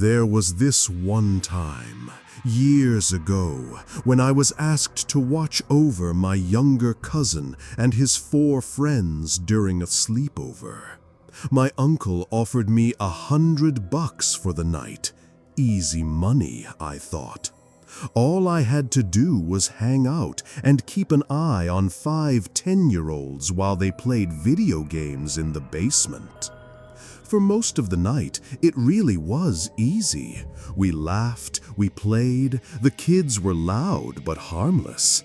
There was this one time, years ago, when I was asked to watch over my younger cousin and his 4 friends during a sleepover. My uncle offered me $100 for the night. Easy money, I thought. All I had to do was hang out and keep an eye on 5 10-year-olds while they played video games in the basement. For most of the night, it really was easy. We laughed, we played, the kids were loud but harmless.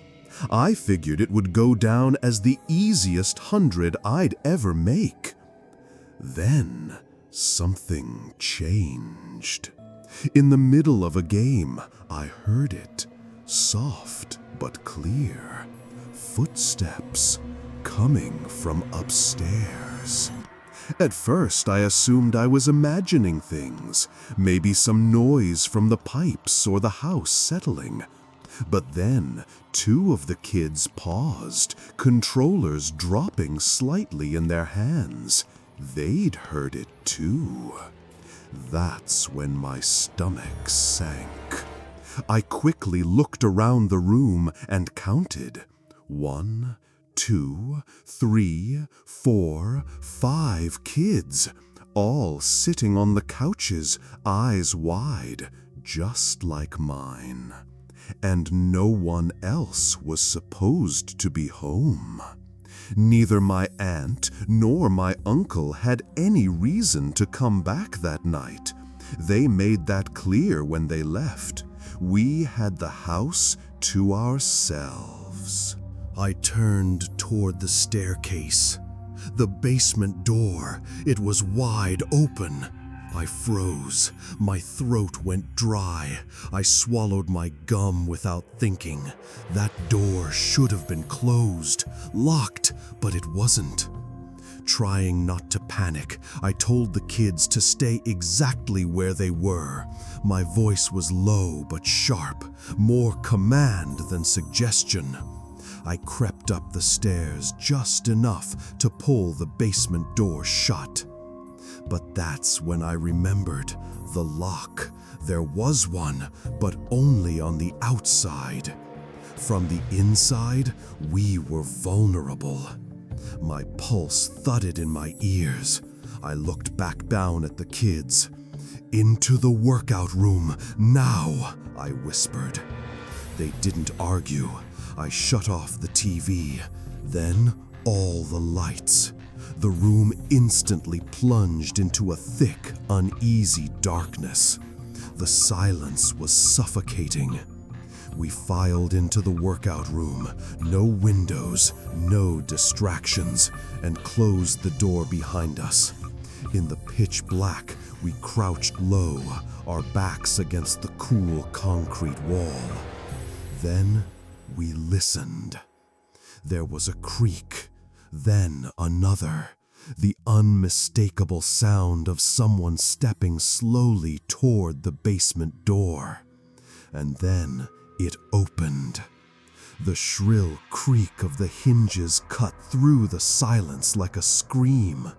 I figured it would go down as the easiest 100 I'd ever make. Then, something changed. In the middle of a game, I heard it, soft but clear. Footsteps coming from upstairs. At first, I assumed I was imagining things, maybe some noise from the pipes or the house settling. But then, 2 of the kids paused, controllers dropping slightly in their hands. They'd heard it too. That's when my stomach sank. I quickly looked around the room and counted. 1, 2, 3, 4, 5 kids, all sitting on the couches, eyes wide, just like mine. And no one else was supposed to be home. Neither my aunt nor my uncle had any reason to come back that night. They made that clear when they left. We had the house to ourselves. I turned toward the staircase. The basement door, it was wide open. I froze. My throat went dry. I swallowed my gum without thinking. That door should have been closed, locked, but it wasn't. Trying not to panic, I told the kids to stay exactly where they were. My voice was low but sharp, more command than suggestion. I crept up the stairs just enough to pull the basement door shut. But that's when I remembered the lock. There was one, but only on the outside. From the inside, we were vulnerable. My pulse thudded in my ears. I looked back down at the kids. "Into the workout room, now," I whispered. They didn't argue. I shut off the TV, then all the lights. The room instantly plunged into a thick, uneasy darkness. The silence was suffocating. We filed into the workout room, no windows, no distractions, and closed the door behind us. In the pitch black, we crouched low, our backs against the cool concrete wall. Then we listened. There was a creak, then another, the unmistakable sound of someone stepping slowly toward the basement door. And then it opened. The shrill creak of the hinges cut through the silence like a scream.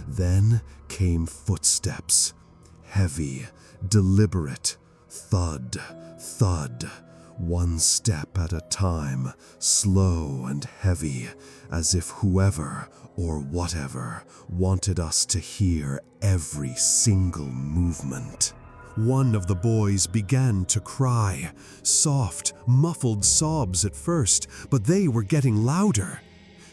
Then came footsteps, heavy, deliberate, thud, thud. One step at a time, slow and heavy, as if whoever or whatever wanted us to hear every single movement. One of the boys began to cry, soft, muffled sobs at first, but they were getting louder.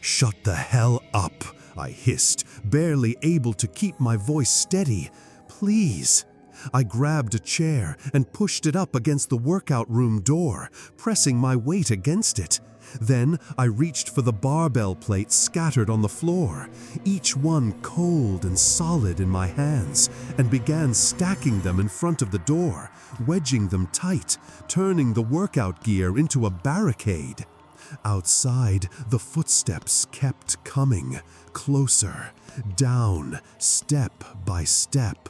"Shut the hell up," I hissed, barely able to keep my voice steady. "Please." I grabbed a chair and pushed it up against the workout room door, pressing my weight against it. Then I reached for the barbell plates scattered on the floor, each one cold and solid in my hands, and began stacking them in front of the door, wedging them tight, turning the workout gear into a barricade. Outside, the footsteps kept coming, closer, down, step by step.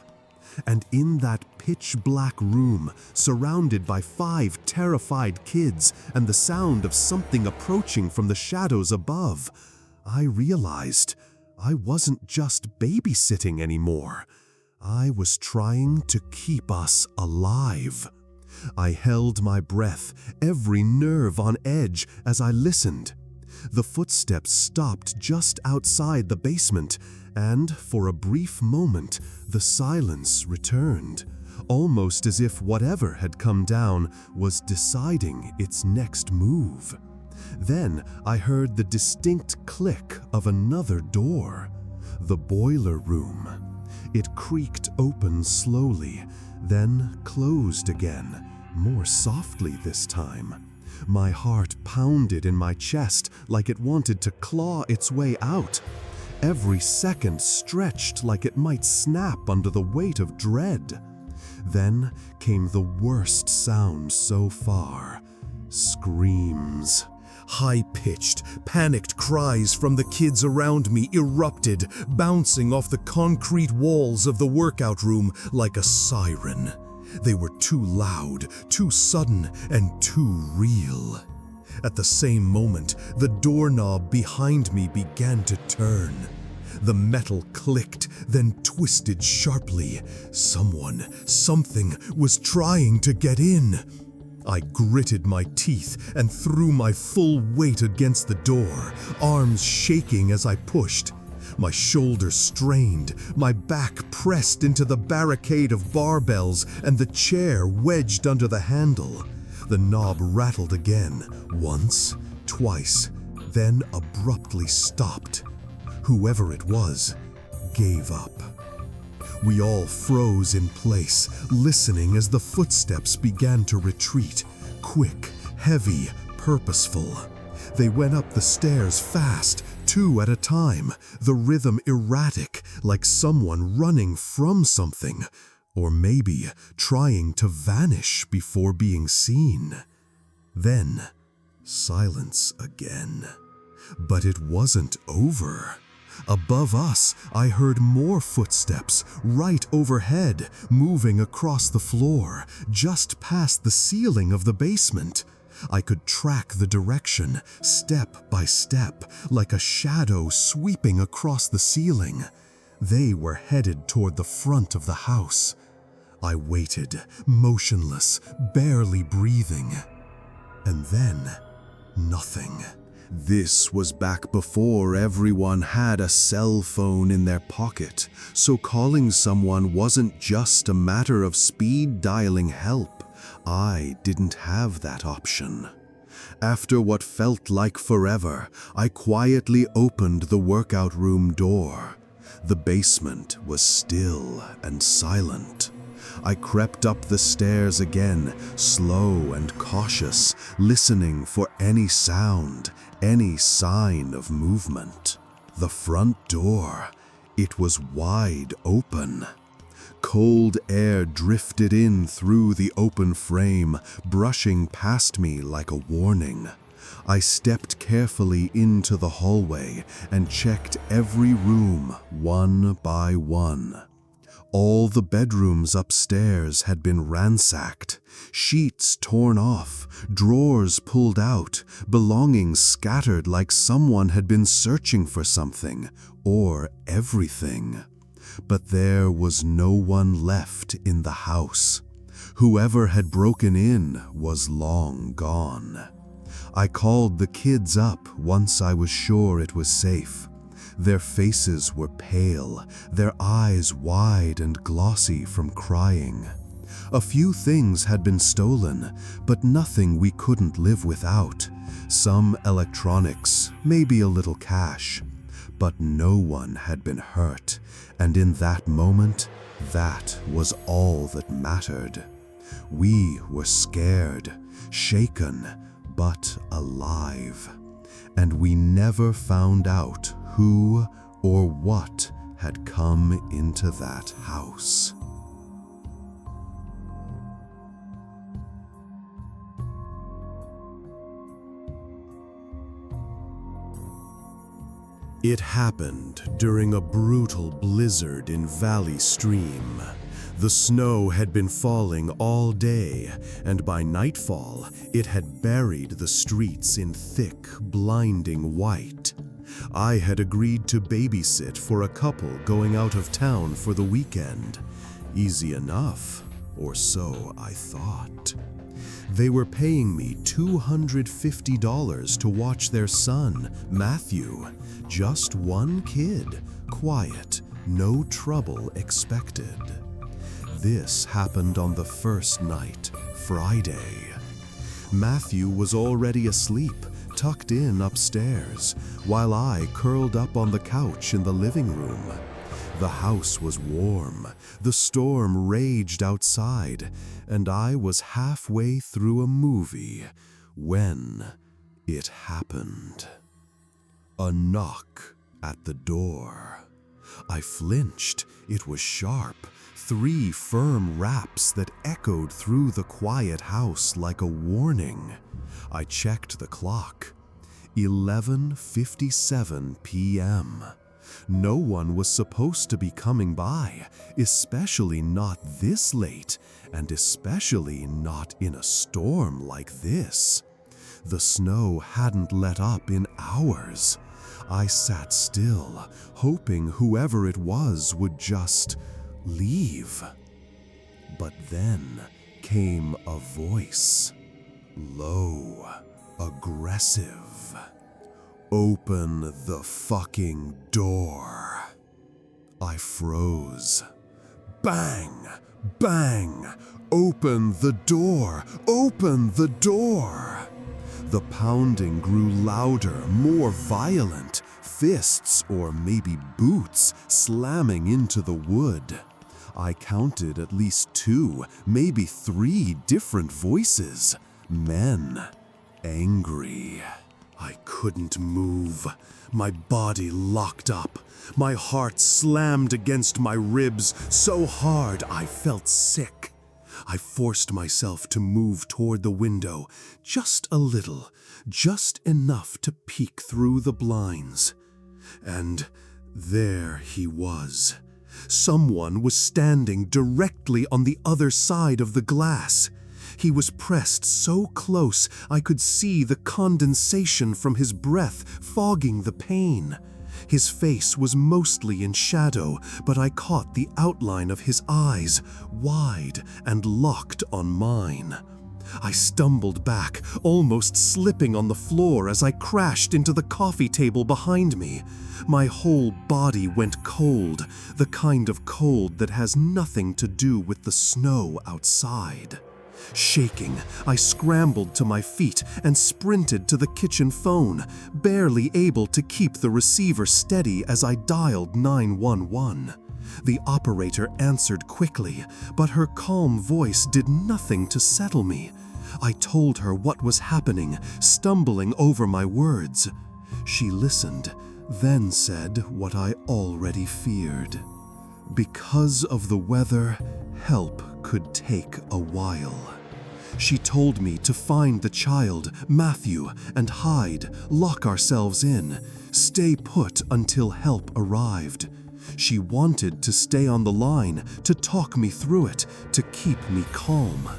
And in that pitch-black room, surrounded by 5 terrified kids and the sound of something approaching from the shadows above, I realized I wasn't just babysitting anymore. I was trying to keep us alive. I held my breath, every nerve on edge as I listened. The footsteps stopped just outside the basement, and for a brief moment, the silence returned, almost as if whatever had come down was deciding its next move. Then I heard the distinct click of another door. The boiler room. It creaked open slowly, then closed again, more softly this time. My heart pounded in my chest like it wanted to claw its way out. Every second stretched like it might snap under the weight of dread. Then came the worst sound so far. Screams. High-pitched, panicked cries from the kids around me erupted, bouncing off the concrete walls of the workout room like a siren. They were too loud, too sudden, and too real. At the same moment, the doorknob behind me began to turn. The metal clicked, then twisted sharply. Something was trying to get in. I gritted my teeth and threw my full weight against the door, arms shaking as I pushed. My shoulders strained, my back pressed into the barricade of barbells, and the chair wedged under the handle. The knob rattled again, once, twice, then abruptly stopped. Whoever it was, gave up. We all froze in place, listening as the footsteps began to retreat, quick, heavy, purposeful. They went up the stairs fast, two at a time, the rhythm erratic, like someone running from something, or maybe trying to vanish before being seen. Then, silence again. But it wasn't over. Above us, I heard more footsteps, right overhead, moving across the floor, just past the ceiling of the basement. I could track the direction, step by step, like a shadow sweeping across the ceiling. They were headed toward the front of the house. I waited, motionless, barely breathing. And then, nothing. This was back before everyone had a cell phone in their pocket, so calling someone wasn't just a matter of speed dialing help. I didn't have that option. After what felt like forever, I quietly opened the workout room door. The basement was still and silent. I crept up the stairs again, slow and cautious, listening for any sound, any sign of movement. The front door, it was wide open. Cold air drifted in through the open frame, brushing past me like a warning. I stepped carefully into the hallway and checked every room one by one. All the bedrooms upstairs had been ransacked, sheets torn off, drawers pulled out, belongings scattered like someone had been searching for something or everything. But there was no one left in the house. Whoever had broken in was long gone. I called the kids up once I was sure it was safe. Their faces were pale, their eyes wide and glossy from crying. A few things had been stolen, but nothing we couldn't live without. Some electronics, maybe a little cash. But no one had been hurt, and in that moment, that was all that mattered. We were scared, shaken, but alive. And we never found out who or what had come into that house. It happened during a brutal blizzard in Valley Stream. The snow had been falling all day, and by nightfall, it had buried the streets in thick, blinding white. I had agreed to babysit for a couple going out of town for the weekend, Easy enough, or so I thought. They were paying me $250 to watch their son, Matthew, just one kid, quiet, no trouble expected. This happened on the first night, Friday. Matthew was already asleep, tucked in upstairs, while I curled up on the couch in the living room. The house was warm, the storm raged outside, and I was halfway through a movie when it happened. A knock at the door. I flinched. It was sharp. 3 firm raps that echoed through the quiet house like a warning. I checked the clock. 11:57 p.m. No one was supposed to be coming by, especially not this late, and especially not in a storm like this. The snow hadn't let up in hours. I sat still, hoping whoever it was would just leave. But then came a voice, low, aggressive. Open the fucking door. I froze. Bang! Bang! Open the door! Open the door! The pounding grew louder, more violent, fists or maybe boots slamming into the wood. I counted at least 2, maybe 3 different voices. Men. Angry. I couldn't move. My body locked up. My heart slammed against my ribs so hard I felt sick. I forced myself to move toward the window, just a little, just enough to peek through the blinds. And there he was. Someone was standing directly on the other side of the glass. He was pressed so close I could see the condensation from his breath fogging the pane. His face was mostly in shadow, but I caught the outline of his eyes, wide and locked on mine. I stumbled back, almost slipping on the floor as I crashed into the coffee table behind me. My whole body went cold, the kind of cold that has nothing to do with the snow outside. Shaking, I scrambled to my feet and sprinted to the kitchen phone, barely able to keep the receiver steady as I dialed 911. The operator answered quickly, but her calm voice did nothing to settle me. I told her what was happening, stumbling over my words. She listened, then said what I already feared. Because of the weather, help could take a while. She told me to find the child, Matthew, and hide, lock ourselves in, stay put until help arrived. She wanted to stay on the line, to talk me through it, to keep me calm.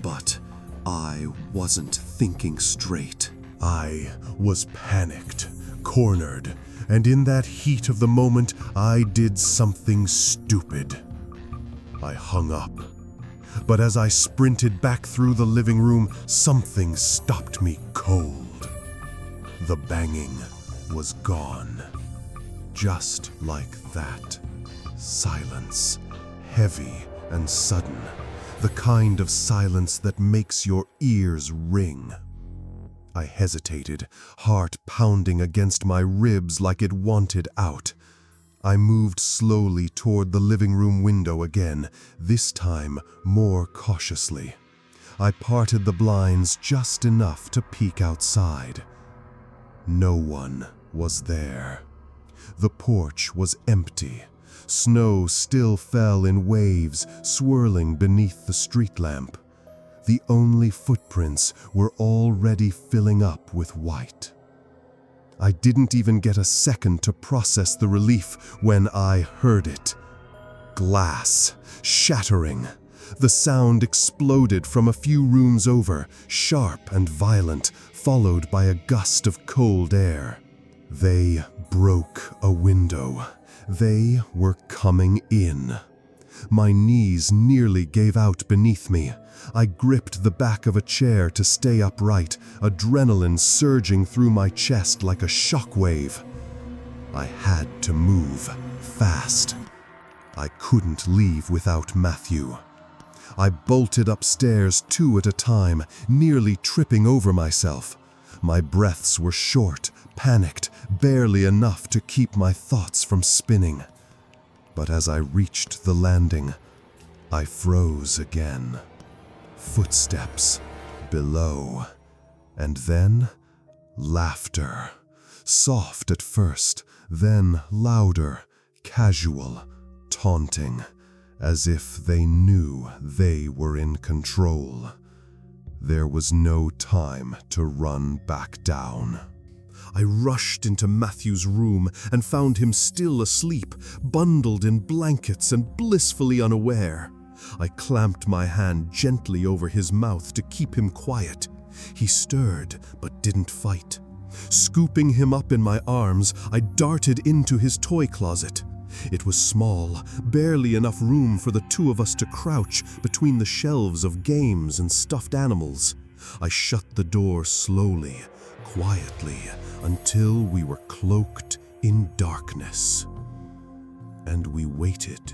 But I wasn't thinking straight. I was panicked, cornered, and in that heat of the moment, I did something stupid. I hung up. But as I sprinted back through the living room, something stopped me cold. The banging was gone. Just like that. Silence, heavy and sudden. The kind of silence that makes your ears ring. I hesitated, heart pounding against my ribs like it wanted out. I moved slowly toward the living room window again, this time more cautiously. I parted the blinds just enough to peek outside. No one was there. The porch was empty. Snow still fell in waves, swirling beneath the street lamp. The only footprints were already filling up with white. I didn't even get a second to process the relief when I heard it. Glass shattering. The sound exploded from a few rooms over, sharp and violent, followed by a gust of cold air. They broke a window. They were coming in. My knees nearly gave out beneath me. I gripped the back of a chair to stay upright, adrenaline surging through my chest like a shockwave. I had to move, fast. I couldn't leave without Matthew. I bolted upstairs 2 at a time, nearly tripping over myself. My breaths were short, panicked, barely enough to keep my thoughts from spinning. But as I reached the landing, I froze again. Footsteps below, and then laughter. Soft at first, then louder, casual, taunting, as if they knew they were in control. There was no time to run back down. I rushed into Matthew's room and found him still asleep, bundled in blankets and blissfully unaware. I clamped my hand gently over his mouth to keep him quiet. He stirred, but didn't fight. Scooping him up in my arms, I darted into his toy closet. It was small, barely enough room for the 2 of us to crouch between the shelves of games and stuffed animals. I shut the door slowly, quietly, until we were cloaked in darkness. And we waited.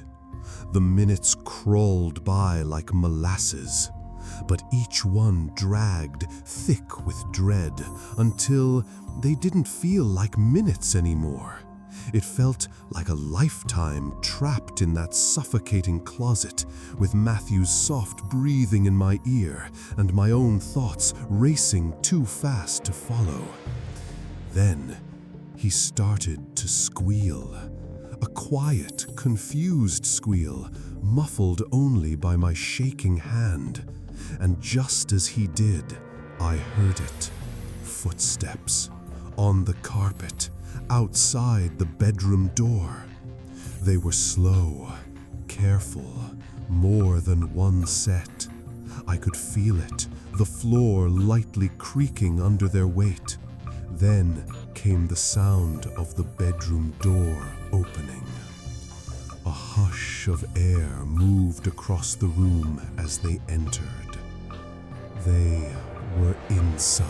The minutes crawled by like molasses, but each one dragged thick with dread until they didn't feel like minutes anymore. It felt like a lifetime trapped in that suffocating closet, with Matthew's soft breathing in my ear and my own thoughts racing too fast to follow. Then he started to squeal. A quiet, confused squeal, muffled only by my shaking hand. And just as he did, I heard it. Footsteps on the carpet, outside the bedroom door. They were slow, careful, more than one set. I could feel it, the floor lightly creaking under their weight. Then came the sound of the bedroom door opening. A hush of air moved across the room as they entered. They were inside.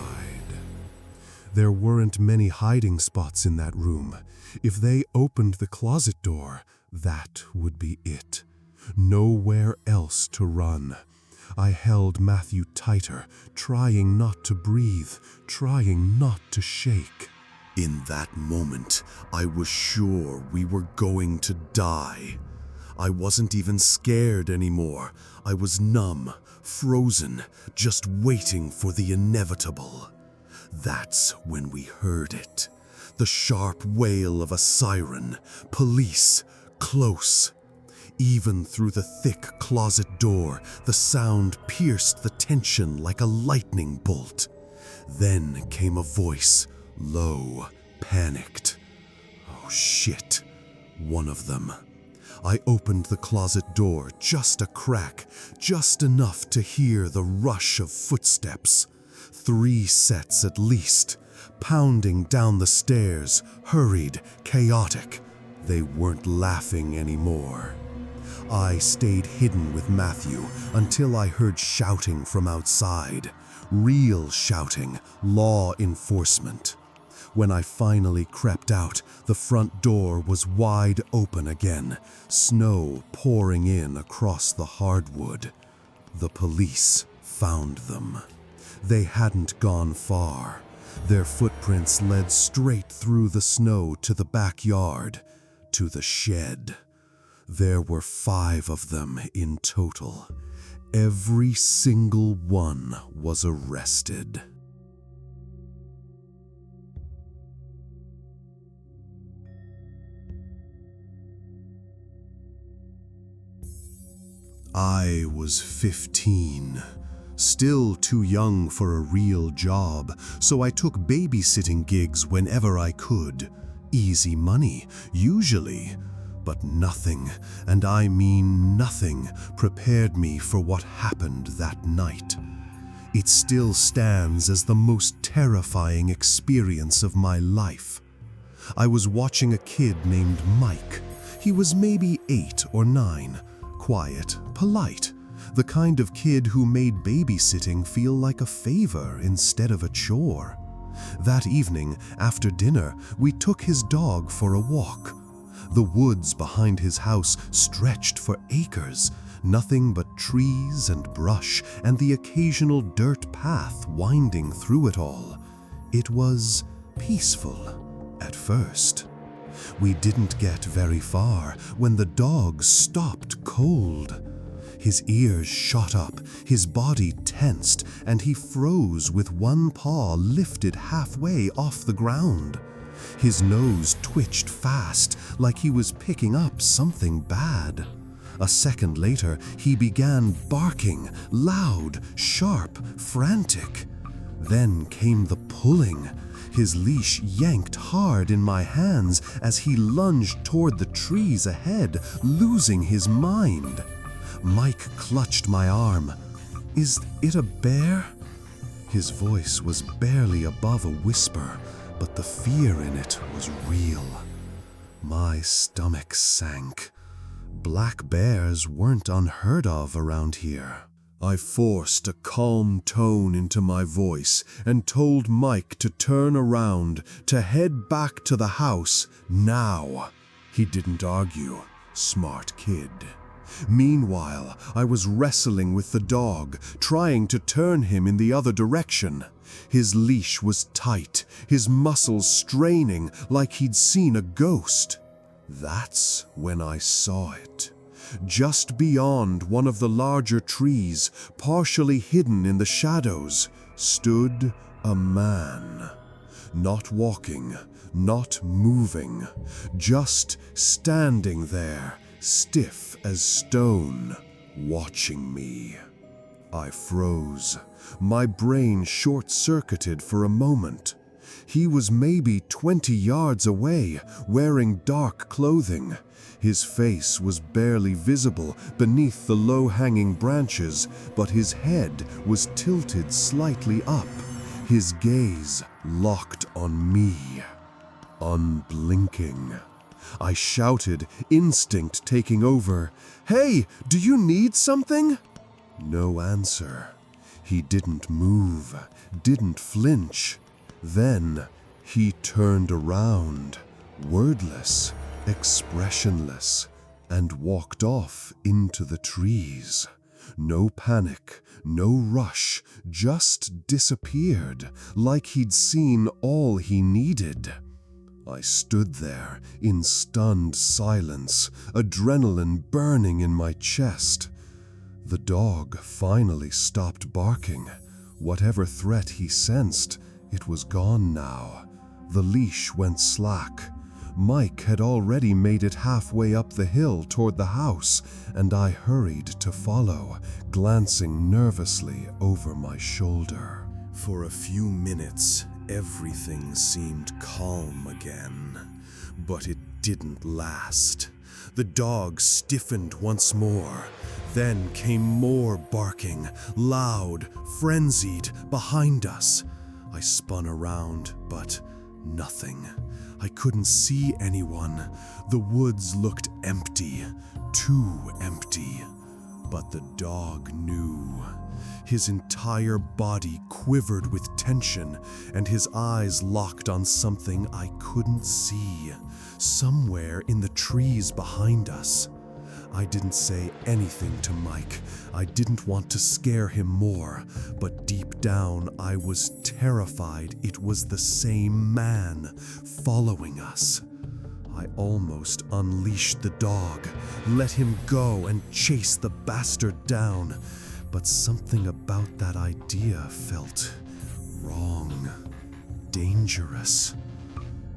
There weren't many hiding spots in that room. If they opened the closet door, that would be it. Nowhere else to run. I held Matthew tighter, trying not to breathe, trying not to shake. In that moment, I was sure we were going to die. I wasn't even scared anymore. I was numb, frozen, just waiting for the inevitable. That's when we heard it. The sharp wail of a siren. Police. Close. Even through the thick closet door, the sound pierced the tension like a lightning bolt. Then came a voice, low, panicked. Oh shit. One of them. I opened the closet door just a crack, just enough to hear the rush of footsteps. 3 sets at least, pounding down the stairs, hurried, chaotic. They weren't laughing anymore. I stayed hidden with Matthew until I heard shouting from outside. Real shouting, law enforcement. When I finally crept out, the front door was wide open again, snow pouring in across the hardwood. The police found them. They hadn't gone far. Their footprints led straight through the snow to the backyard, to the shed. There were 5 of them in total. Every single one was arrested. I was 15. Still too young for a real job, so I took babysitting gigs whenever I could. Easy money, usually. But nothing, and I mean nothing, prepared me for what happened that night. It still stands as the most terrifying experience of my life. I was watching a kid named Mike. He was maybe 8 or 9. quiet, polite, the kind of kid who made babysitting feel like a favor instead of a chore. That evening, after dinner, we took his dog for a walk. The woods behind his house stretched for acres, nothing but trees and brush and the occasional dirt path winding through it all. It was peaceful at first. We didn't get very far when the dog stopped cold. His ears shot up, his body tensed, and he froze with one paw lifted halfway off the ground. His nose twitched fast, like he was picking up something bad. A second later, he began barking, loud, sharp, frantic. Then came the pulling. His leash yanked hard in my hands as he lunged toward the trees ahead, losing his mind. Mike clutched my arm. "Is it a bear?" His voice was barely above a whisper, but the fear in it was real. My stomach sank. Black bears weren't unheard of around here. I forced a calm tone into my voice and told Mike to turn around, to head back to the house now. He didn't argue. Smart kid. Meanwhile, I was wrestling with the dog, trying to turn him in the other direction. His leash was tight, his muscles straining like he'd seen a ghost. That's when I saw it. Just beyond one of the larger trees, partially hidden in the shadows, stood a man. Not walking, not moving, just standing there, stiff as stone, watching me. I froze. My brain short-circuited for a moment. He was maybe 20 yards away, wearing dark clothing. His face was barely visible beneath the low-hanging branches, but his head was tilted slightly up, his gaze locked on me. Unblinking. I shouted, instinct taking over, "Hey, do you need something?" No answer. He didn't move, didn't flinch. Then he turned around, wordless, expressionless, and walked off into the trees. No panic, no rush, just disappeared, like he'd seen all he needed. I stood there in stunned silence, adrenaline burning in my chest. The dog finally stopped barking. Whatever threat he sensed, it was gone now. The leash went slack. Mike had already made it halfway up the hill toward the house, and I hurried to follow, glancing nervously over my shoulder. For a few minutes, everything seemed calm again, but it didn't last. The dog stiffened once more. Then came more barking, loud, frenzied, behind us. I spun around, but nothing. I couldn't see anyone. The woods looked empty, too empty. But the dog knew. His entire body quivered with tension, and his eyes locked on something I couldn't see, somewhere in the trees behind us. I didn't say anything to Mike. I didn't want to scare him more, but deep down I was terrified it was the same man following us. I almost unleashed the dog, let him go and chase the bastard down, but something about that idea felt wrong, dangerous.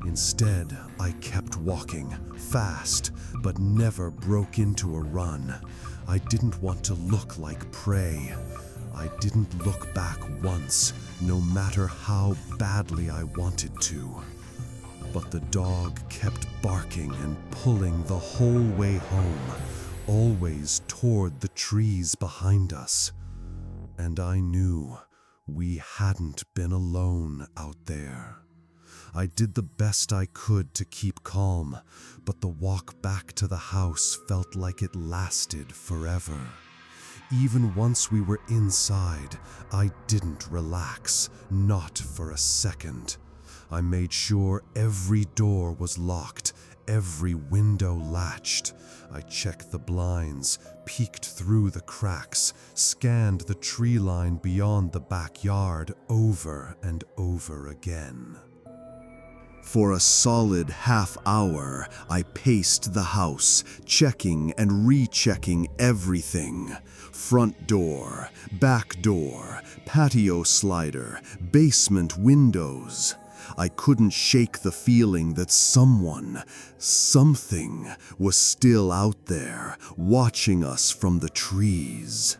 Instead, I kept walking, fast, but never broke into a run. I didn't want to look like prey. I didn't look back once, no matter how badly I wanted to. But the dog kept barking and pulling the whole way home, always toward the trees behind us. And I knew we hadn't been alone out there. I did the best I could to keep calm, but the walk back to the house felt like it lasted forever. Even once we were inside, I didn't relax, not for a second. I made sure every door was locked, every window latched. I checked the blinds, peeked through the cracks, scanned the tree line beyond the backyard over and over again. For a solid half hour, I paced the house, checking and rechecking everything. Front door, back door, patio slider, basement windows. I couldn't shake the feeling that something was still out there, watching us from the trees.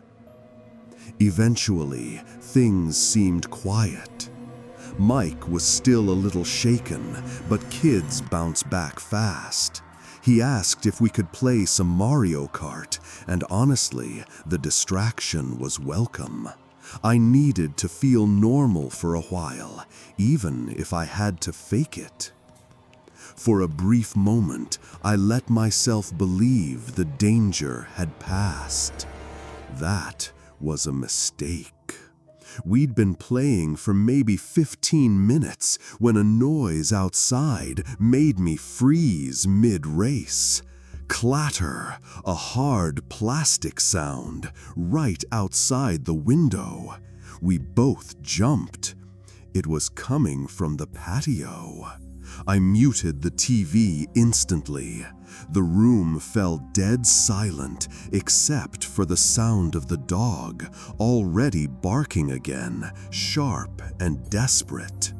Eventually, things seemed quiet. Mike was still a little shaken, but kids bounce back fast. He asked if we could play some Mario Kart, and honestly, the distraction was welcome. I needed to feel normal for a while, even if I had to fake it. For a brief moment, I let myself believe the danger had passed. That was a mistake. We'd been playing for maybe 15 minutes when a noise outside made me freeze mid-race. Clatter, a hard plastic sound, right outside the window. We both jumped. It was coming from the patio. I muted the TV instantly. The room fell dead silent except for the sound of the dog, already barking again, sharp and desperate.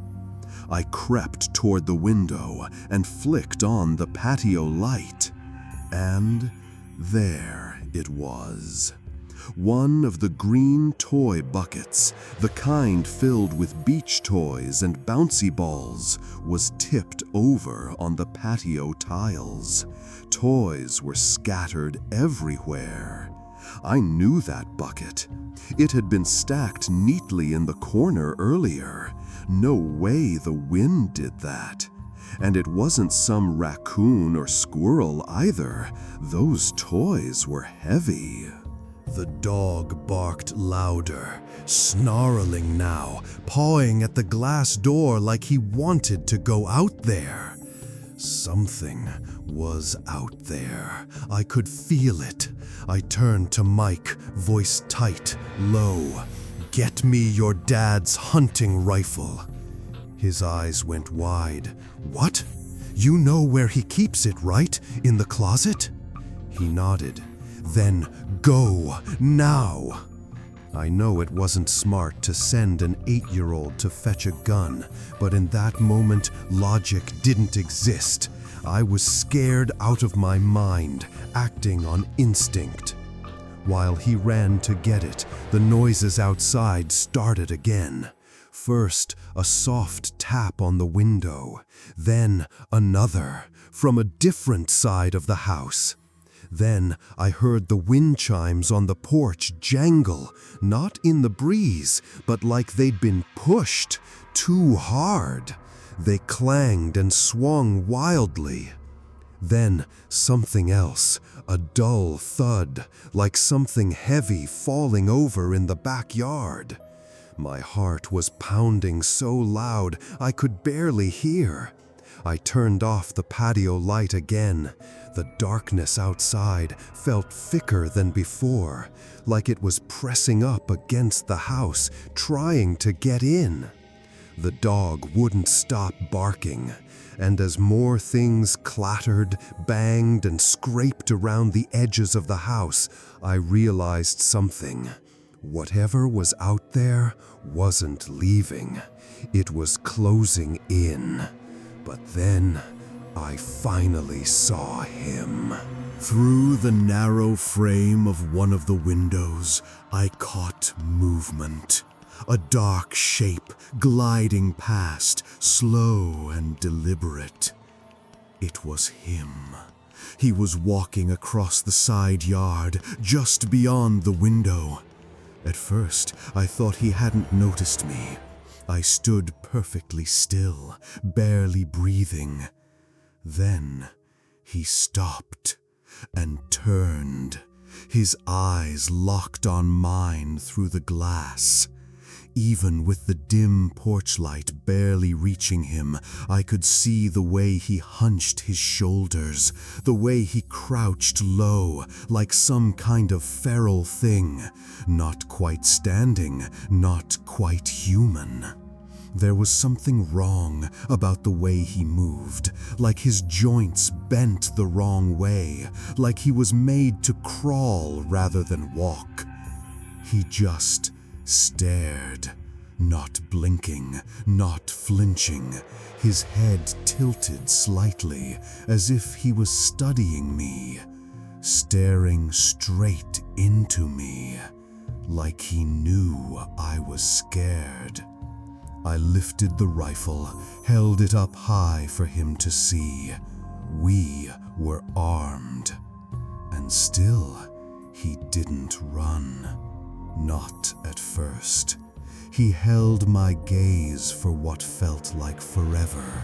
I crept toward the window and flicked on the patio light. And there it was. One of the green toy buckets, the kind filled with beach toys and bouncy balls, was tipped over on the patio tiles. Toys were scattered everywhere. I knew that bucket. It had been stacked neatly in the corner earlier. No way the wind did that. And it wasn't some raccoon or squirrel either. Those toys were heavy. The dog barked louder, snarling now, pawing at the glass door like he wanted to go out there. Something was out there. I could feel it. I turned to Mike, voice tight, low. "Get me your dad's hunting rifle." His eyes went wide. "What? You know where he keeps it, right? In the closet?" He nodded. "Then go, now." I know it wasn't smart to send an 8-year-old to fetch a gun, but in that moment, logic didn't exist. I was scared out of my mind, acting on instinct. While he ran to get it, the noises outside started again. First, a soft tap on the window, then another, from a different side of the house. Then I heard the wind chimes on the porch jangle, not in the breeze, but like they'd been pushed too hard. They clanged and swung wildly. Then something else, a dull thud, like something heavy falling over in the backyard. My heart was pounding so loud I could barely hear. I turned off the patio light again. The darkness outside felt thicker than before, like it was pressing up against the house, trying to get in. The dog wouldn't stop barking, and as more things clattered, banged, and scraped around the edges of the house, I realized something. Whatever was out there wasn't leaving. It was closing in. But then I finally saw him. Through the narrow frame of one of the windows, I caught movement. A dark shape gliding past, slow and deliberate. It was him. He was walking across the side yard, just beyond the window. At first, I thought he hadn't noticed me. I stood perfectly still, barely breathing. Then he stopped and turned, his eyes locked on mine through the glass. Even with the dim porch light barely reaching him, I could see the way he hunched his shoulders, the way he crouched low, like some kind of feral thing, not quite standing, not quite human. There was something wrong about the way he moved, like his joints bent the wrong way, like he was made to crawl rather than walk. He just stared, not blinking, not flinching, his head tilted slightly, as if he was studying me, staring straight into me, like he knew I was scared. I lifted the rifle, held it up high for him to see. We were armed. And still, he didn't run. Not at first. He held my gaze for what felt like forever,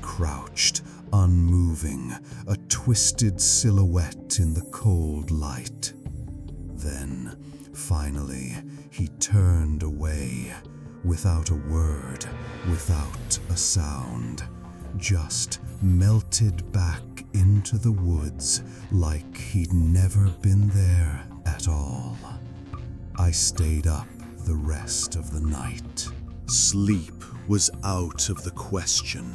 crouched, unmoving, a twisted silhouette in the cold light. Then, finally, he turned away, without a word, without a sound, just melted back into the woods like he'd never been there at all. I stayed up the rest of the night. Sleep was out of the question.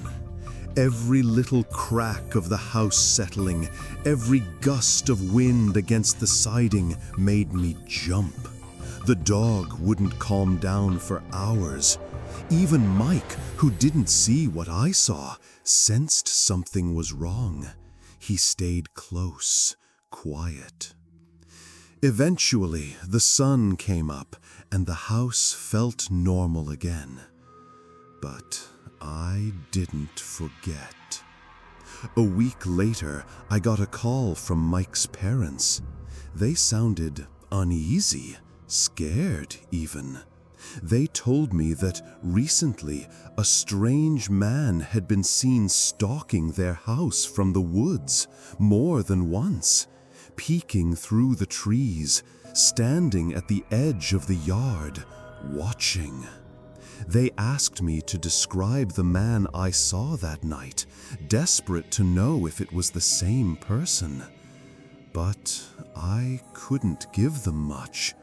Every little crack of the house settling, every gust of wind against the siding made me jump. The dog wouldn't calm down for hours. Even Mike, who didn't see what I saw, sensed something was wrong. He stayed close, quiet. Eventually, the sun came up and the house felt normal again. But I didn't forget. A week later, I got a call from Mike's parents. They sounded uneasy, scared even. They told me that recently a strange man had been seen stalking their house from the woods more than once, peeking through the trees, standing at the edge of the yard, watching. They asked me to describe the man I saw that night, desperate to know if it was the same person. But I couldn't give them much.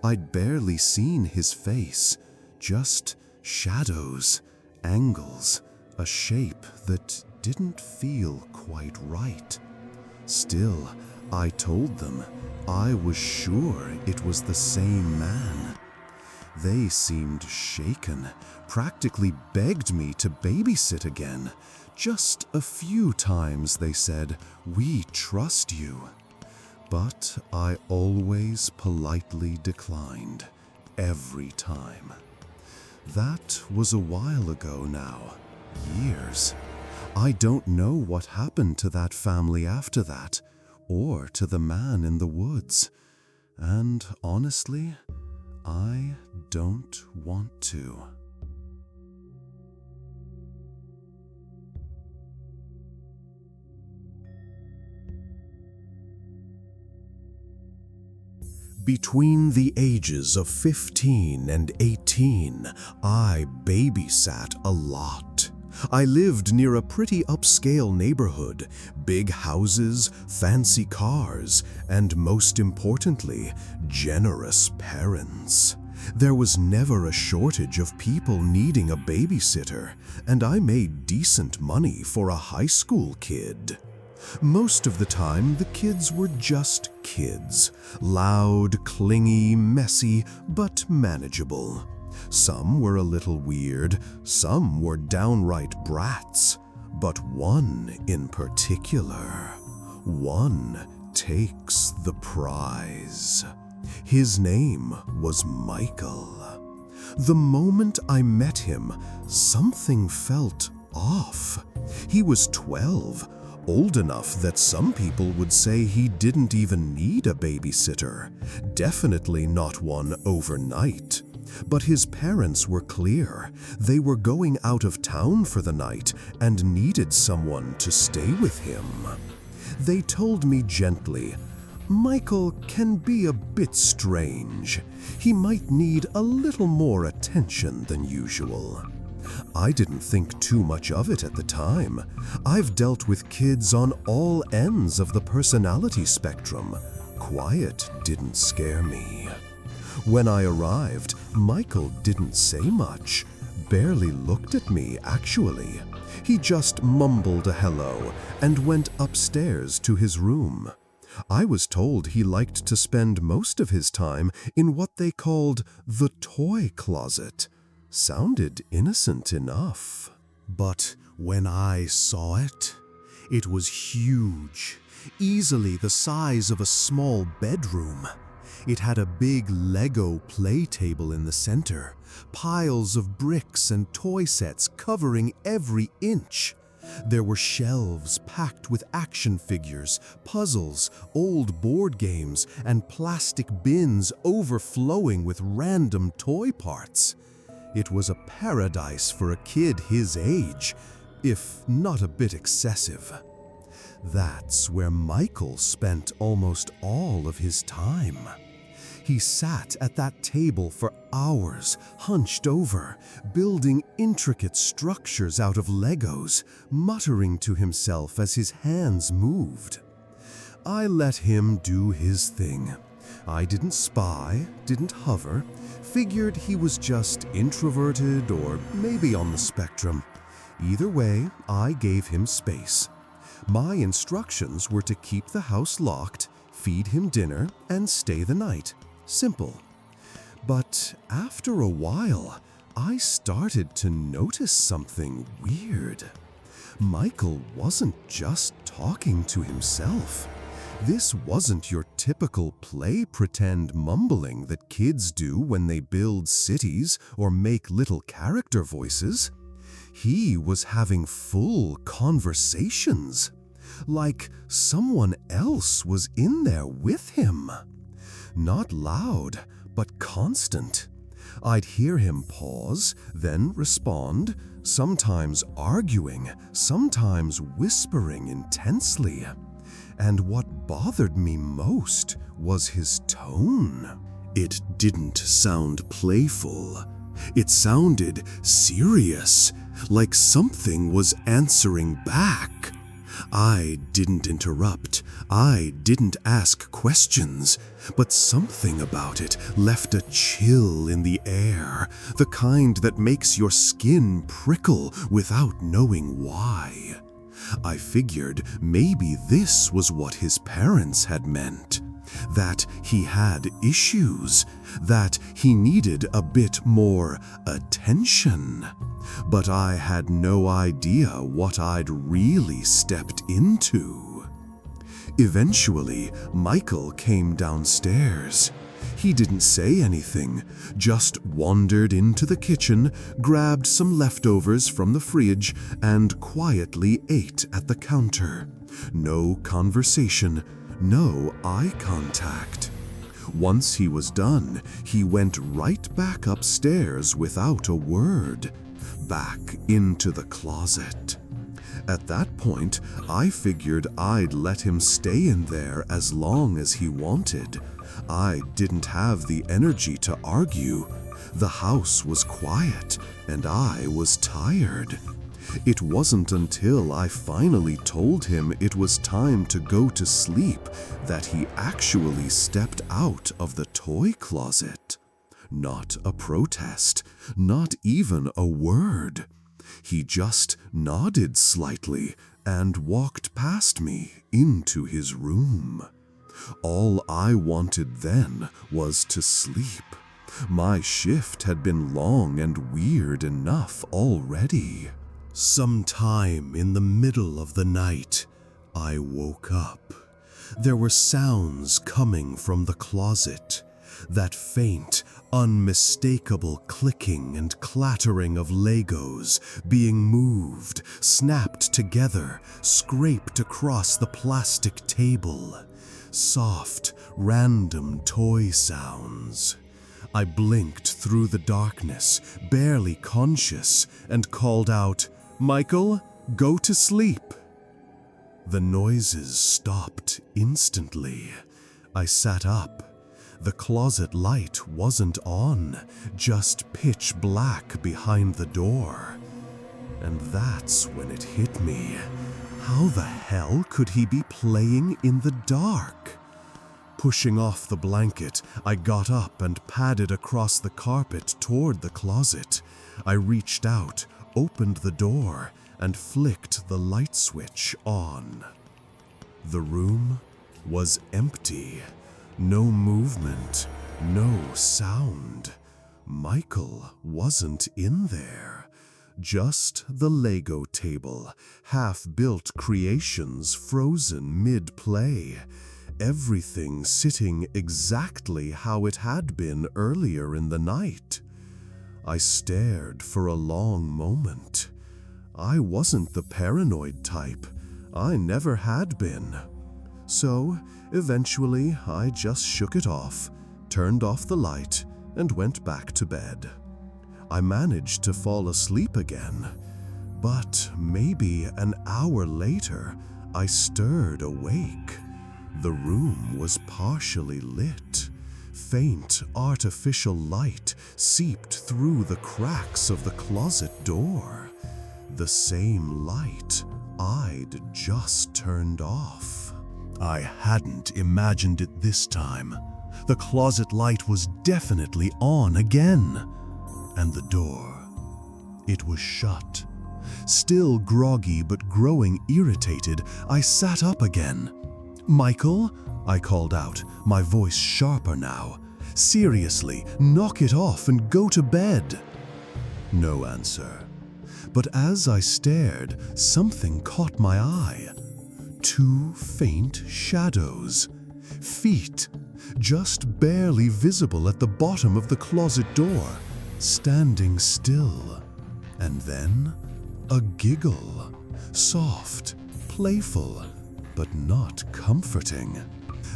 I'd barely seen his face, just shadows, angles, a shape that didn't feel quite right. Still, I told them I was sure it was the same man. They seemed shaken, practically begged me to babysit again. Just a few times they said, "We trust you." But I always politely declined, every time. That was a while ago now, years. I don't know what happened to that family after that, or to the man in the woods. And honestly, I don't want to. Between the ages of 15 and 18, I babysat a lot. I lived near a pretty upscale neighborhood, big houses, fancy cars, and most importantly, generous parents. There was never a shortage of people needing a babysitter, and I made decent money for a high school kid. Most of the time, the kids were just kids. Loud, clingy, messy, but manageable. Some were a little weird, some were downright brats. But one in particular, one takes the prize. His name was Michael. The moment I met him, something felt off. He was 12. Old enough that some people would say he didn't even need a babysitter. Definitely not one overnight. But his parents were clear. They were going out of town for the night and needed someone to stay with him. They told me gently, "Michael can be a bit strange. He might need a little more attention than usual." I didn't think too much of it at the time. I've dealt with kids on all ends of the personality spectrum. Quiet didn't scare me. When I arrived, Michael didn't say much, barely looked at me actually. He just mumbled a hello and went upstairs to his room. I was told he liked to spend most of his time in what they called the toy closet. Sounded innocent enough. But when I saw it, it was huge, easily the size of a small bedroom. It had a big Lego play table in the center, piles of bricks and toy sets covering every inch. There were shelves packed with action figures, puzzles, old board games, and plastic bins overflowing with random toy parts. It was a paradise for a kid his age, if not a bit excessive. That's where Michael spent almost all of his time. He sat at that table for hours, hunched over, building intricate structures out of Legos, muttering to himself as his hands moved. I let him do his thing. I didn't spy, didn't hover, figured he was just introverted or maybe on the spectrum. Either way, I gave him space. My instructions were to keep the house locked, feed him dinner, and stay the night. Simple. But after a while, I started to notice something weird. Michael wasn't just talking to himself. This wasn't your typical play pretend mumbling that kids do when they build cities or make little character voices. He was having full conversations, like someone else was in there with him. Not loud, but constant. I'd hear him pause, then respond, sometimes arguing, sometimes whispering intensely. And what bothered me most was his tone. It didn't sound playful. It sounded serious, like something was answering back. I didn't interrupt. I didn't ask questions, but something about it left a chill in the air, the kind that makes your skin prickle without knowing why. I figured maybe this was what his parents had meant, that he had issues, that he needed a bit more attention. But I had no idea what I'd really stepped into. Eventually, Michael came downstairs. He didn't say anything, just wandered into the kitchen, grabbed some leftovers from the fridge, and quietly ate at the counter. No conversation, no eye contact. Once he was done, he went right back upstairs without a word, back into the closet. At that point, I figured I'd let him stay in there as long as he wanted. I didn't have the energy to argue. The house was quiet, and I was tired. It wasn't until I finally told him it was time to go to sleep that he actually stepped out of the toy closet. Not a protest, not even a word. He just nodded slightly and walked past me into his room. All I wanted then was to sleep. My shift had been long and weird enough already. Sometime in the middle of the night, I woke up. There were sounds coming from the closet. That faint, unmistakable clicking and clattering of Legos being moved, snapped together, scraped across the plastic table. Soft, random toy sounds. I blinked through the darkness, barely conscious, and called out, "Michael, go to sleep." The noises stopped instantly. I sat up. The closet light wasn't on, just pitch black behind the door. And that's when it hit me. How the hell could he be playing in the dark? Pushing off the blanket, I got up and padded across the carpet toward the closet. I reached out, opened the door, and flicked the light switch on. The room was empty. No movement, no sound. Michael wasn't in there. Just the Lego table, half-built creations frozen mid-play. Everything sitting exactly how it had been earlier in the night. I stared for a long moment. I wasn't the paranoid type. I never had been. So, eventually, I just shook it off, turned off the light, and went back to bed. I managed to fall asleep again, but maybe an hour later, I stirred awake. The room was partially lit. Faint artificial light seeped through the cracks of the closet door. The same light I'd just turned off. I hadn't imagined it this time. The closet light was definitely on again. And the door, it was shut. Still groggy but growing irritated, I sat up again. "Michael?" I called out, my voice sharper now. "Seriously, knock it off and go to bed." No answer. But as I stared, something caught my eye. Two faint shadows. Feet, just barely visible at the bottom of the closet door, standing still. And then, a giggle. Soft, playful, but not comforting.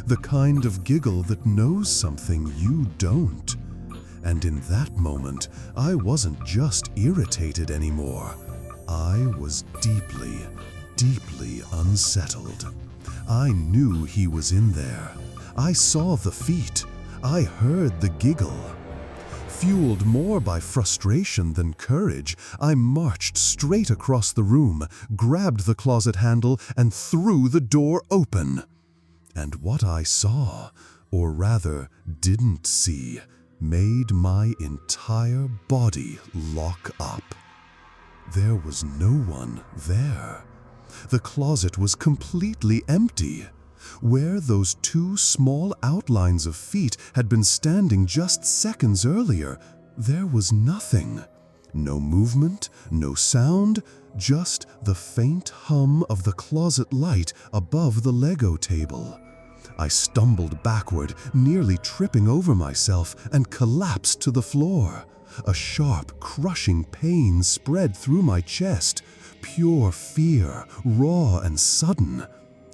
The kind of giggle that knows something you don't. And in that moment, I wasn't just irritated anymore. I was deeply, deeply unsettled. I knew he was in there. I saw the feet. I heard the giggle. Fueled more by frustration than courage, I marched straight across the room, grabbed the closet handle, and threw the door open. And what I saw, or rather didn't see, made my entire body lock up. There was no one there. The closet was completely empty. Where those two small outlines of feet had been standing just seconds earlier, there was nothing. No movement, no sound, just the faint hum of the closet light above the Lego table. I stumbled backward, nearly tripping over myself, and collapsed to the floor. A sharp, crushing pain spread through my chest. Pure fear, raw and sudden.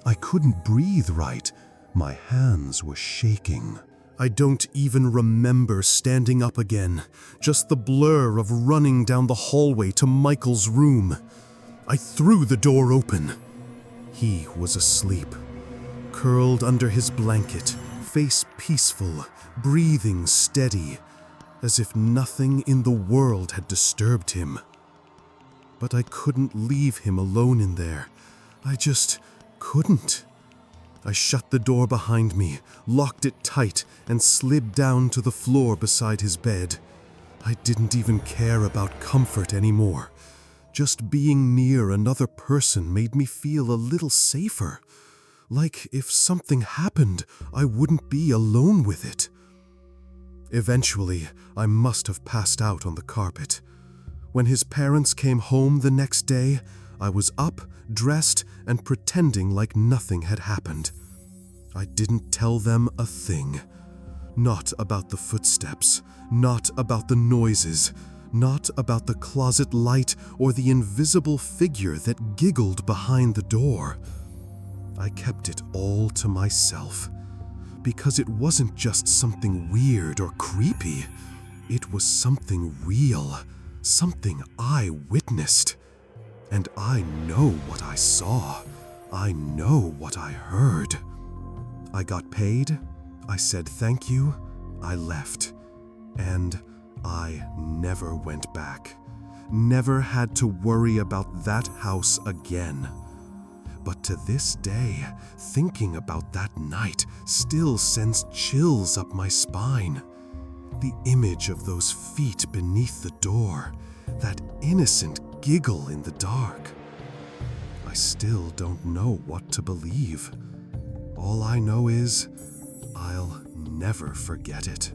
I couldn't breathe right. My hands were shaking. I don't even remember standing up again, just the blur of running down the hallway to Michael's room. I threw the door open. He was asleep, curled under his blanket, face peaceful, breathing steady, as if nothing in the world had disturbed him. But I couldn't leave him alone in there. I just couldn't. I shut the door behind me, locked it tight, and slid down to the floor beside his bed. I didn't even care about comfort anymore. Just being near another person made me feel a little safer. Like if something happened, I wouldn't be alone with it. Eventually, I must have passed out on the carpet. When his parents came home the next day, I was up, dressed, and pretending like nothing had happened. I didn't tell them a thing. Not about the footsteps, not about the noises, not about the closet light or the invisible figure that giggled behind the door. I kept it all to myself. because it wasn't just something weird or creepy. It was something real, something I witnessed. And I know what I saw. I know what I heard. I got paid, I said thank you, I left. And I never went back. Never had to worry about that house again. But to this day, thinking about that night still sends chills up my spine. The image of those feet beneath the door, that innocent giggle in the dark. I still don't know what to believe. All I know is I'll never forget it.